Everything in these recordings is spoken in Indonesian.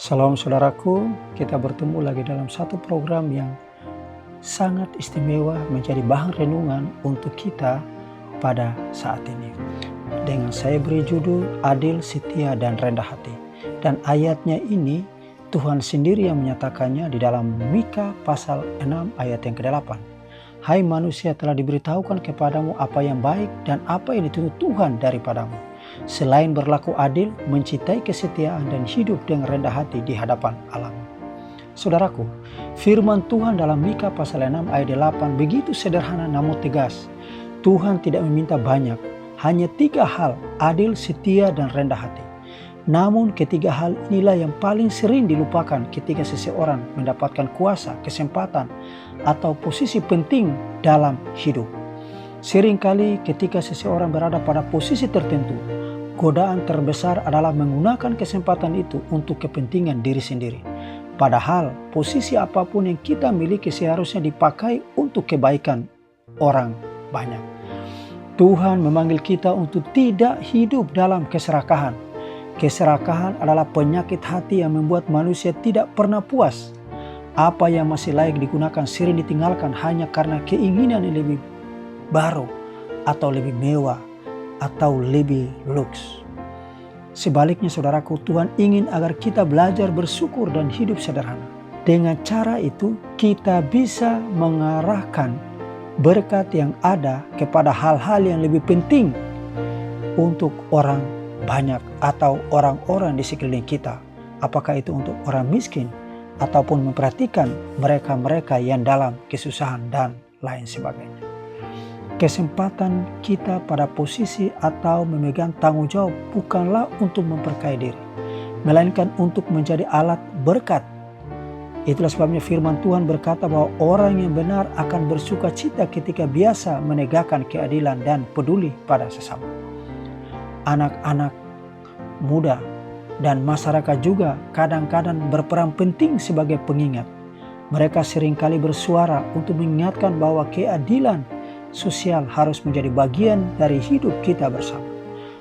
Salam saudaraku, kita bertemu lagi dalam satu program yang sangat istimewa menjadi bahan renungan untuk kita pada saat ini. Dengan saya beri judul Adil, Setia, dan Rendah Hati. Dan ayatnya ini Tuhan sendiri yang menyatakannya di dalam Mika pasal 6 ayat yang ke-8. Hai manusia, telah diberitahukan kepadamu apa yang baik dan apa yang dituntut Tuhan daripadamu. Selain berlaku adil, mencintai kesetiaan dan hidup dengan rendah hati di hadapan Allah. Saudaraku, firman Tuhan dalam Mika pasal 6 ayat 8 begitu sederhana namun tegas. Tuhan tidak meminta banyak, hanya 3 hal: adil, setia, dan rendah hati. Namun ketiga hal inilah yang paling sering dilupakan ketika seseorang mendapatkan kuasa, kesempatan, atau posisi penting dalam hidup. Seringkali ketika seseorang berada pada posisi tertentu, godaan terbesar adalah menggunakan kesempatan itu untuk kepentingan diri sendiri. Padahal posisi apapun yang kita miliki seharusnya dipakai untuk kebaikan orang banyak. Tuhan memanggil kita untuk tidak hidup dalam keserakahan. Keserakahan adalah penyakit hati yang membuat manusia tidak pernah puas. Apa yang masih layak digunakan sering ditinggalkan hanya karena keinginan yang lebih baru atau lebih mewah atau lebih luks. Sebaliknya saudaraku, Tuhan ingin agar kita belajar bersyukur dan hidup sederhana. Dengan cara itu kita bisa mengarahkan berkat yang ada kepada hal-hal yang lebih penting untuk orang banyak atau orang-orang di sekeliling kita. Apakah itu untuk orang miskin ataupun memperhatikan mereka-mereka yang dalam kesusahan dan lain sebagainya. Kesempatan kita pada posisi atau memegang tanggung jawab bukanlah untuk memperkaya diri, melainkan untuk menjadi alat berkat. Itulah sebabnya firman Tuhan berkata bahwa orang yang benar akan bersuka cita ketika biasa menegakkan keadilan dan peduli pada sesama. Anak-anak muda dan masyarakat juga kadang-kadang berperan penting sebagai pengingat. Mereka seringkali bersuara untuk mengingatkan bahwa keadilan sosial harus menjadi bagian dari hidup kita bersama.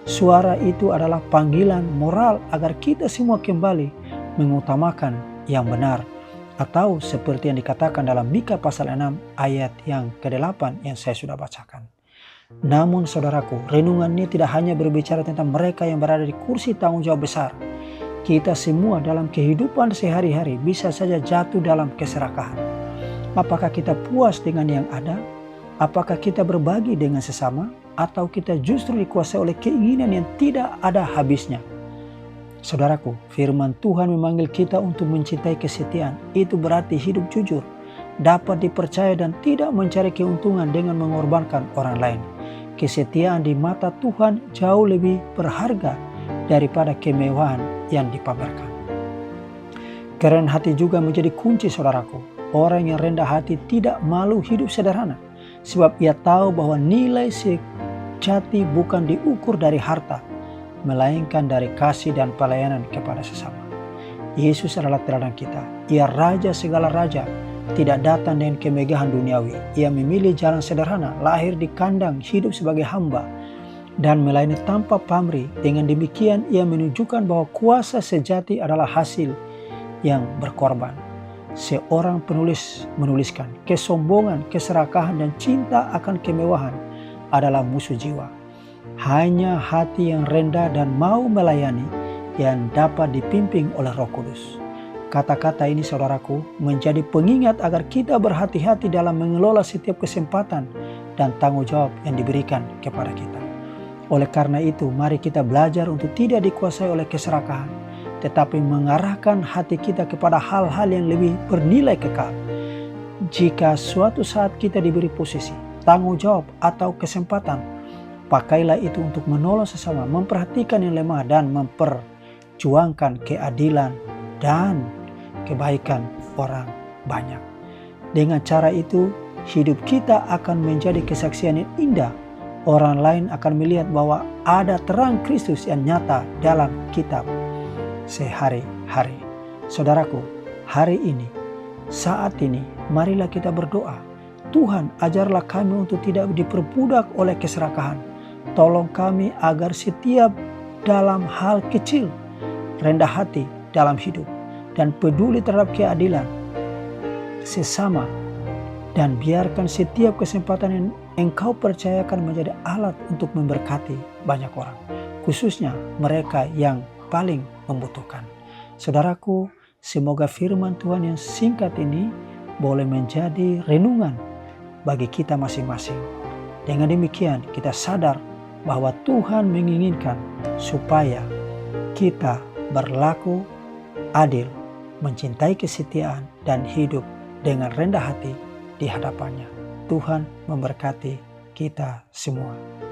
Suara itu adalah panggilan moral agar kita semua kembali mengutamakan yang benar, atau seperti yang dikatakan dalam Mika pasal 6 ayat yang ke-8 yang saya sudah bacakan. Namun saudaraku, renungan ini tidak hanya berbicara tentang mereka yang berada di kursi tanggung jawab besar. Kita semua dalam kehidupan sehari-hari bisa saja jatuh dalam keserakahan. Apakah kita puas dengan yang ada? Apakah kita berbagi dengan sesama, atau kita justru dikuasai oleh keinginan yang tidak ada habisnya? Saudaraku, firman Tuhan memanggil kita untuk mencintai kesetiaan. Itu berarti hidup jujur, dapat dipercaya dan tidak mencari keuntungan dengan mengorbankan orang lain. Kesetiaan di mata Tuhan jauh lebih berharga daripada kemewahan yang dipamerkan. Kerendahan hati juga menjadi kunci saudaraku. Orang yang rendah hati tidak malu hidup sederhana, sebab ia tahu bahwa nilai sejati bukan diukur dari harta, melainkan dari kasih dan pelayanan kepada sesama. Yesus adalah teladan kita. Ia raja segala raja, tidak datang dengan kemegahan duniawi. Ia memilih jalan sederhana, lahir di kandang, hidup sebagai hamba, dan melayani tanpa pamrih. Dengan demikian ia menunjukkan bahwa kuasa sejati adalah hasil yang berkorban. Seorang penulis menuliskan, kesombongan, keserakahan, dan cinta akan kemewahan adalah musuh jiwa. Hanya hati yang rendah dan mau melayani yang dapat dipimpin oleh Roh Kudus. Kata-kata ini saudaraku menjadi pengingat agar kita berhati-hati dalam mengelola setiap kesempatan dan tanggung jawab yang diberikan kepada kita. Oleh karena itu, mari kita belajar untuk tidak dikuasai oleh keserakahan, tetapi mengarahkan hati kita kepada hal-hal yang lebih bernilai kekal. Jika suatu saat kita diberi posisi, tanggung jawab, atau kesempatan, pakailah itu untuk menolong sesama, memperhatikan yang lemah, dan memperjuangkan keadilan dan kebaikan orang banyak. Dengan cara itu, hidup kita akan menjadi kesaksian yang indah. Orang lain akan melihat bahwa ada terang Kristus yang nyata dalam kitab sehari-hari. Saudaraku, hari ini, saat ini, marilah kita berdoa. Tuhan, ajarlah kami untuk tidak diperbudak oleh keserakahan. Tolong kami agar setiap dalam hal kecil, rendah hati dalam hidup, dan peduli terhadap keadilan sesama, dan biarkan setiap kesempatan yang Engkau percayakan menjadi alat untuk memberkati banyak orang, khususnya mereka yang paling membutuhkan. Saudaraku, semoga firman Tuhan yang singkat ini boleh menjadi renungan bagi kita masing-masing. Dengan demikian kita sadar bahwa Tuhan menginginkan supaya kita berlaku adil, mencintai kesetiaan, dan hidup dengan rendah hati di hadapannya. Tuhan memberkati kita semua.